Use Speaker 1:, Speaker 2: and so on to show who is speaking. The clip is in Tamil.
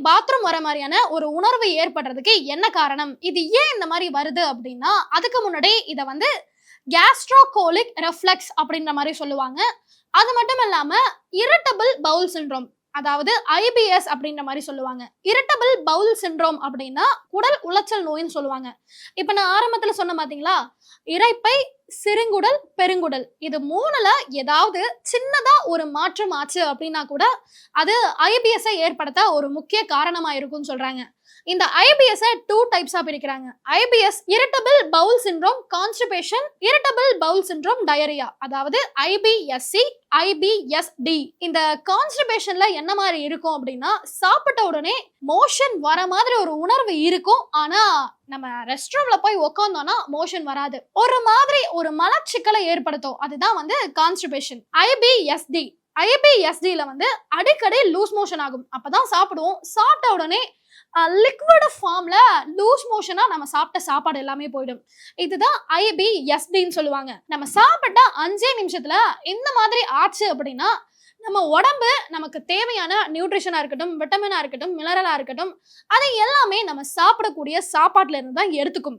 Speaker 1: பாத்ரூம் வர மாதிரியான ஒரு உணர்வு ஏற்படுறதுக்கு என்ன காரணம், இது ஏன் இந்த மாதிரி வருது அப்படின்னா, அதுக்கு முன்னாடி இதை வந்து கேஸ்ட்ரோகோலிக் ரெஃப்ளெக்ஸ் அப்படின்ற மாதிரி சொல்லுவாங்க. அது மட்டும் இல்லாம இரிட்டபிள் பவுல் சிண்ட்ரோம், அதாவது ஐபிஎஸ் அப்படின்ற மாதிரி சொல்லுவாங்க. இரிட்டபிள் பவுல் சிண்ட்ரோம் அப்படின்னா குடல் உளைச்சல் நோயின்னு சொல்லுவாங்க. இப்ப நான் ஆரம்பத்துல சொன்ன பாத்தீங்களா, இரைப்பை, சிறுங்குடல், பெருங்குடல், இது மூணுல ஏதாவது சின்னதா ஒரு மாற்றம் ஆச்சு அப்படின்னா கூட அது ஐபிஎஸ் ஏற்படுத்த ஒரு முக்கிய காரணமா இருக்கும்னு சொல்றாங்க. இந்த ஐபிஎஸ் டூ டைப்ஸா பிரிக்கிறாங்க. IPS irritable bowel syndrome constipation, irritable bowel syndrome diarrhoea, அதாவது ஐபிஎஸ்சி, ஐபிஎஸ்டி. இந்த கான்ஸ்டிபேஷன்ல என்ன மாதிரி இருக்கும் அப்படின்னா, சாப்பிட்ட உடனே மோஷன் வர மாதிரி ஒரு உணர்வு இருக்கும். ஆனா நம்ம ரெஸ்ட் ரூம்ல போய் உட்கார்ந்தோம்னா மோஷன் வராது, ஒரு மாதிரி ஒரு மலச்சிக்கலை ஏற்படுத்தும். அதுதான் வந்து கான்ஸ்டிபேஷன். ஐபிஎஸ்டி, ஐபிஎஸ்டில வந்து அடிக்கடி லூஸ் மோஷன் ஆகும். அப்பதான் சாப்பிடுவோம், சாப்பிட்ட உடனே லிக்விட் ஃபார்ம்ல லூஸ் மோஷனா நம்ம சாப்பிட்ட சாப்பாடு எல்லாமே போயிடும். இதுதான் ஐபிஎஸ்டின்னு சொல்லுவாங்க. நம்ம சாப்பிட்ட 5 நிமிஷத்துல இந்த மாதிரி ஆச்சு அப்படின்னா நம்ம உடம்பு நமக்கு தேவையான நியூட்ரிஷனா இருக்கட்டும், விட்டமினா இருக்கட்டும், மினரலா இருக்கட்டும், அதை எல்லாமே நம்ம சாப்பிடக்கூடிய சாப்பாட்டுல இருந்து தான் எடுத்துக்கும்.